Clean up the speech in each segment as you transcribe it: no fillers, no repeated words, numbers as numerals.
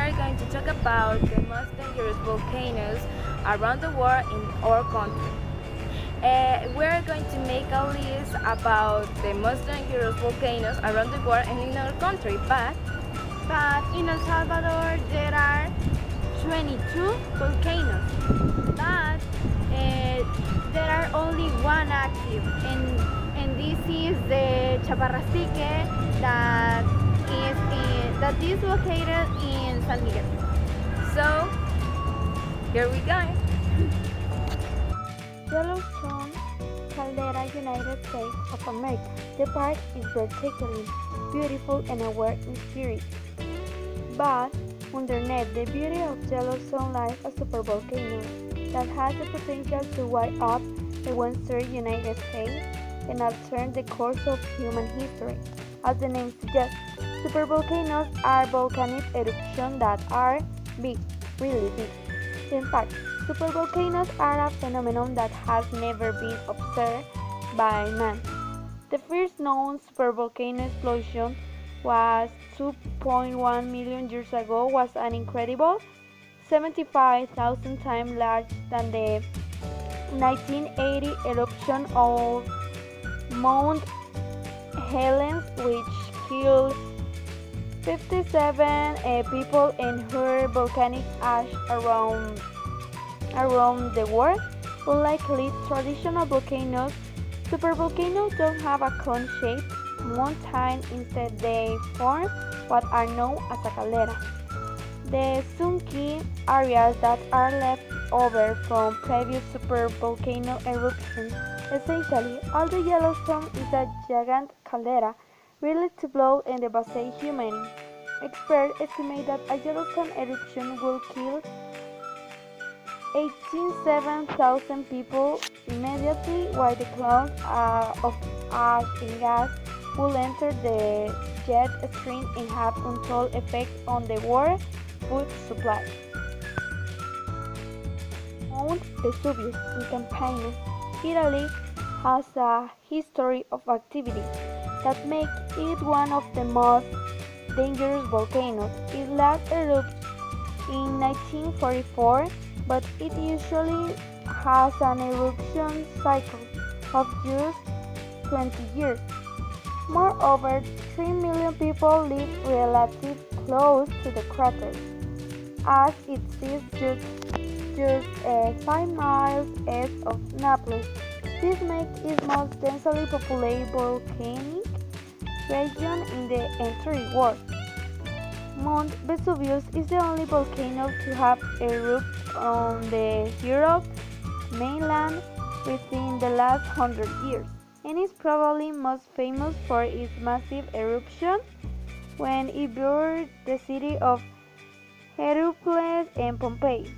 are going to talk about the most dangerous volcanoes around the world in our country. We are going to make a list about the most dangerous volcanoes around the world and in our country, But in El Salvador there are 22 volcanoes, but there are only one active, and this is the Chaparrastique that is located in San Miguel. so here we go. Yellowstone Caldera, United States of America. The park is breathtakingly beautiful and aware in spirit. But underneath the beauty of Yellowstone lies a supervolcano that has the potential to wipe out the western United States and alter the course of human history. As the name suggests, supervolcanoes are volcanic eruptions that are big, really big. In fact, supervolcanoes are a phenomenon that has never been observed by man. The first known supervolcano explosion was 2.1 million years ago was an incredible 75,000 times larger than the 1980 eruption of Mount Helens, which killed 57 people and hurled volcanic ash around the world. Unlike traditional volcanoes, supervolcanoes don't have a cone-shaped mountain. Instead, they form what are known as a caldera. The sunky areas that are left over from previous supervolcano eruptions. Essentially, all the Yellowstone is a giant caldera ready to blow and devastate humanity. Experts estimate that a Yellowstone eruption will kill 87,000 people immediately, while the clouds of ash and gas will enter the jet stream and have untold effects on the world food supply. Mount Vesuvius in Campania, Italy, has a history of activity that makes it one of the most dangerous volcanoes. It last erupted in 1944, but it usually has an eruption cycle of just 20 years. Moreover, 3 million people live relatively close to the crater, as it sits just 5 miles east of Naples. This makes it most densely populated volcanic region in the entire world. Mount Vesuvius is the only volcano to have erupted on the Europe mainland within the last 100 years, and is probably most famous for its massive eruption when it burned the city of Heracles and Pompeii.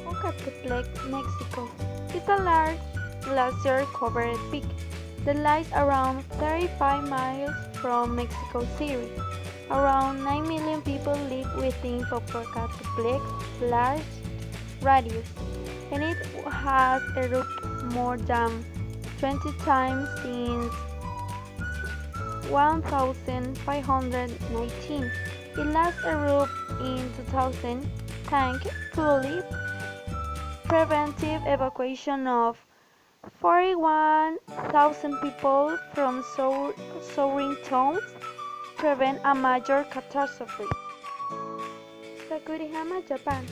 Ocatepec, Mexico, is a large glacier-covered peak that lies around 35 miles from Mexico City. Around 9 million people live within Popocatepec's large radius, and it has erupted more than 20 times since 1519. It last erupted in 2000, thanks to preventive evacuation of 41,000 people from soaring towns, prevent a major catastrophe. Sakurihama, Japan.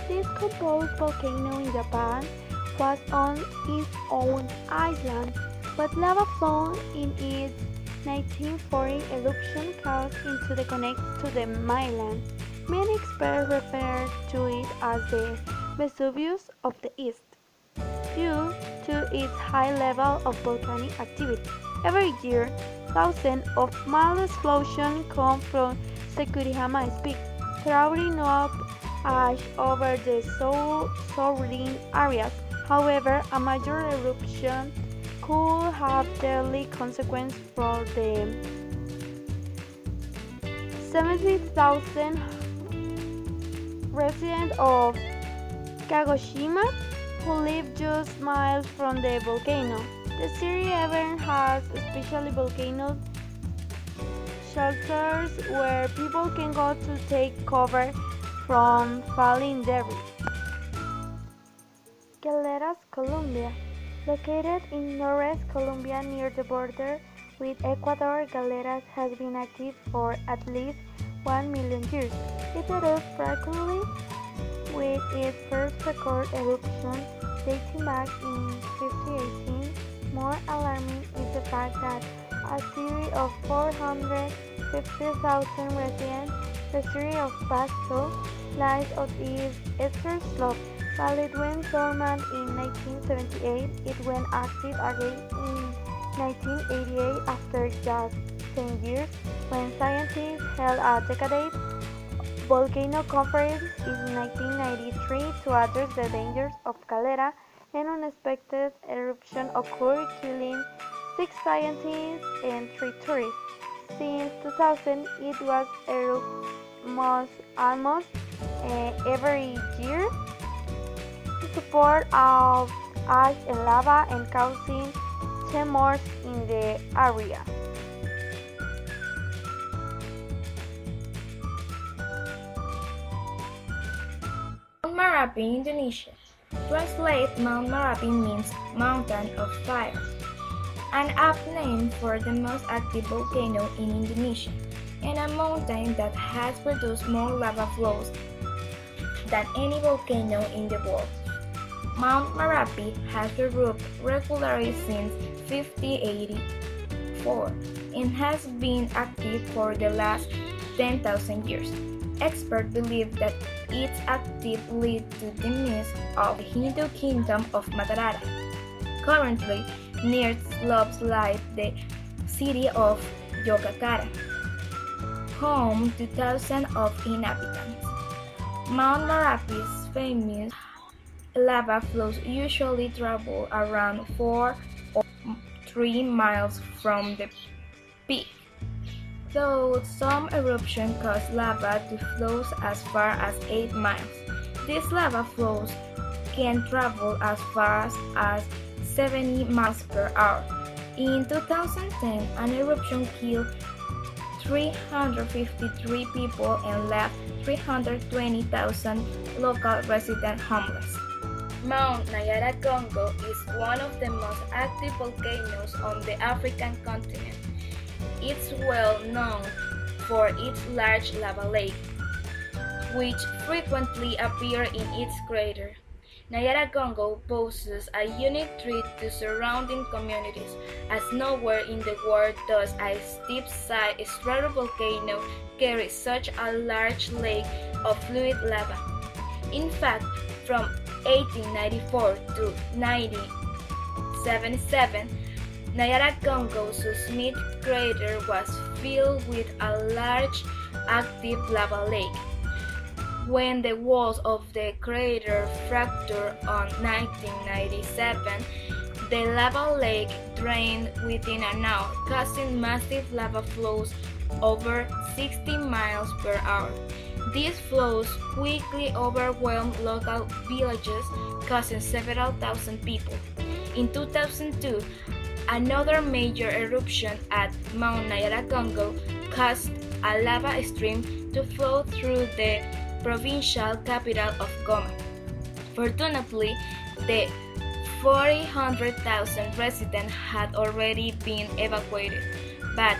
This composed volcano in Japan was on its own island, but lava flow in its 1940 eruption caused it to disconnect to the mainland. Many experts refer to it as the Vesuvius of the East, due to its high level of volcanic activity. Every year, thousands of mild explosions come from Sakurihama's peak, throwing up ash over the surrounding areas. However, a major eruption could have deadly consequences for the 70,000 residents of Kagoshima who live just miles from the volcano. The city even has special volcano shelters where people can go to take cover from falling debris. Galeras, Colombia. Located in northwest Colombia near the border with Ecuador, Galeras has been active for at least 1 million years. It erupts frequently, with its first recorded eruption dating back in 2018. More alarming is the fact that a city of 450,000 residents, the city of Pasto, lies on its eastern slope. While it went dormant in 1978, it went active again in 1988 after just 10 years, when scientists held a decade volcano conference in 1993 to address the dangers of caldera. An unexpected eruption occurred, killing 6 scientists and 3 tourists. Since 2000, it was erupted almost every year in support of ice and lava and causing tremors in the area. Mount Merapi, Indonesia. Translate Mount Merapi means mountain of fire, an apt name for the most active volcano in Indonesia, and a mountain that has produced more lava flows than any volcano in the world. Mount Merapi has erupted regularly since 1584 and has been active for the last 10,000 years. Experts believe that its activity led to the myth of the Hindu kingdom of Matarara. Currently, near slopes lie the city of Yogyakarta, home to thousands of inhabitants. Mount Merapi's famous lava flows usually travel around 4 or 3 miles from the peak, though some eruptions cause lava to flow as far as 8 miles. These lava flows can travel as fast as 70 miles per hour. In 2010, an eruption killed 353 people and left 320,000 local residents homeless. Mount Nyiragongo is one of the most active volcanoes on the African continent. It's well known for its large lava lake, which frequently appear in its crater. Nyiragongo poses a unique threat to surrounding communities, as nowhere in the world does a steep-side stratovolcano carry such a large lake of fluid lava. In fact, from 1894 to 1977, Nyiragongo's summit crater was filled with a large active lava lake. When the walls of the crater fractured in 1997, the lava lake drained within an hour, causing massive lava flows over 60 miles per hour. These flows quickly overwhelmed local villages, causing several thousand people. In 2002, another major eruption at Mount Nyiragongo caused a lava stream to flow through the provincial capital of Goma. Fortunately, the 400,000 residents had already been evacuated, but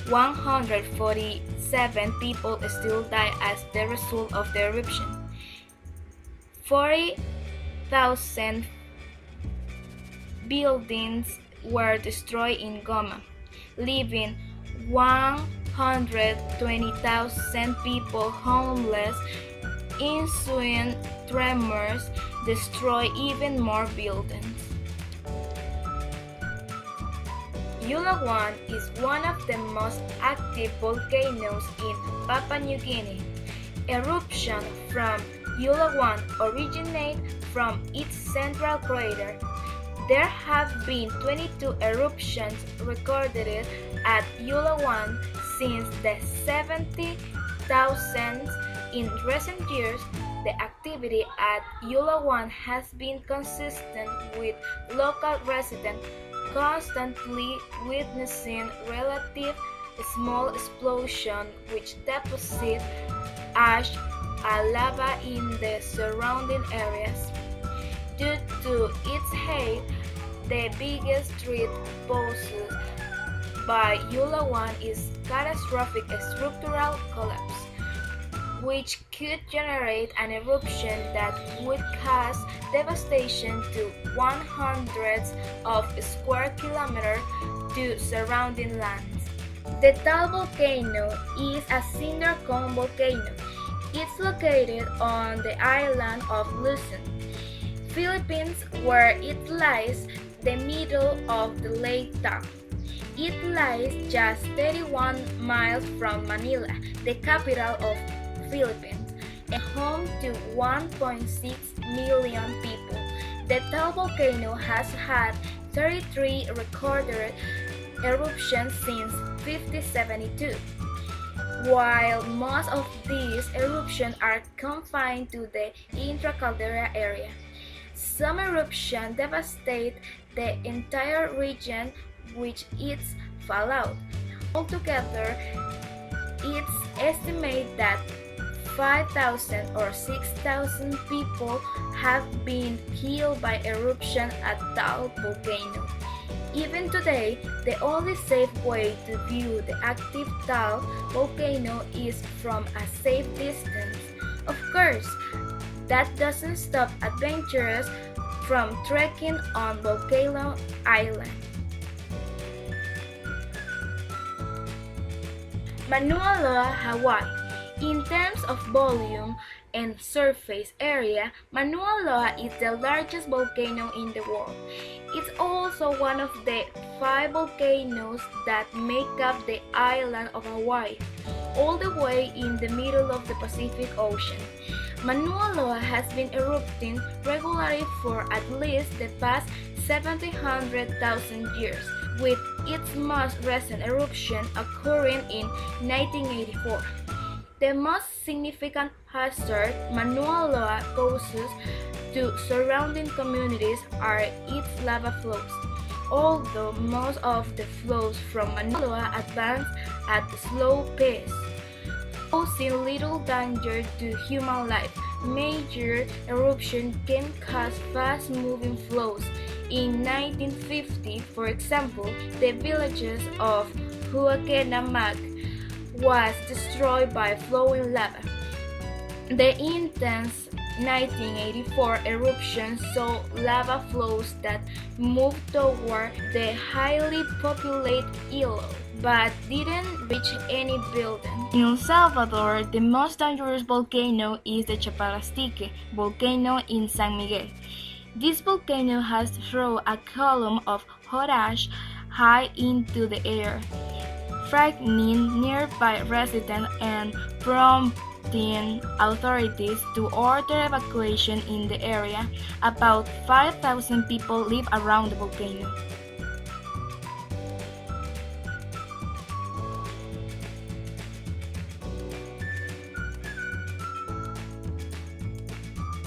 147 people still died as the result of the eruption. 40,000 buildings were destroyed in Goma, leaving 120,000 people homeless. Ensuing tremors destroyed even more buildings. Ulawan is one of the most active volcanoes in Papua New Guinea. Eruptions from Ulawan originate from its central crater. There have been 22 eruptions recorded at Ulawan since the 70,000s. In recent years, the activity at Ulawan has been consistent, with local residents constantly witnessing relative a small explosion which deposits ash and lava in the surrounding areas. Due to its height, the biggest threat posed by Yula-1 is catastrophic structural collapse, which could generate an eruption that would cause devastation to 100s of square kilometers to surrounding lands. The Taal volcano is a cinder cone volcano. It's located on the island of Luzon, Philippines, where it lies the middle of the Lake Taal. It lies just 31 miles from Manila, the capital of Philippines, and home to 1.6 million people. The Taal volcano has had 33 recorded eruptions since 1572. While most of these eruptions are confined to the intracaldera area, some eruptions devastate the entire region with its fallout. Altogether, it's estimated that 5,000 or 6,000 people have been killed by eruption at Taal volcano. Even today, the only safe way to view the active Taal volcano is from a safe distance. Of course, that doesn't stop adventurers from trekking on Volcano Island. Mauna Loa, Hawaii. In terms of volume and surface area, Mauna Loa is the largest volcano in the world. It's also one of the 5 volcanoes that make up the island of Hawaii, all the way in the middle of the Pacific Ocean. Mauna Loa has been erupting regularly for at least the past 700,000 years, with its most recent eruption occurring in 1984. The most significant hazard Mauna Loa poses to surrounding communities are its lava flows. Although most of the flows from Mauna Loa advance at a slow pace, posing little danger to human life, major eruptions can cause fast-moving flows. In 1950, for example, the villages of Huaquenamaq was destroyed by flowing lava. The intense 1984 eruption saw lava flows that moved toward the highly populated Ilo, but didn't reach any building. In El Salvador, the most dangerous volcano is the Chaparrastique volcano in San Miguel. This volcano has thrown a column of hot ash high into the air, frightening nearby residents and prompting authorities to order evacuation in the area. About 5,000 people live around the volcano.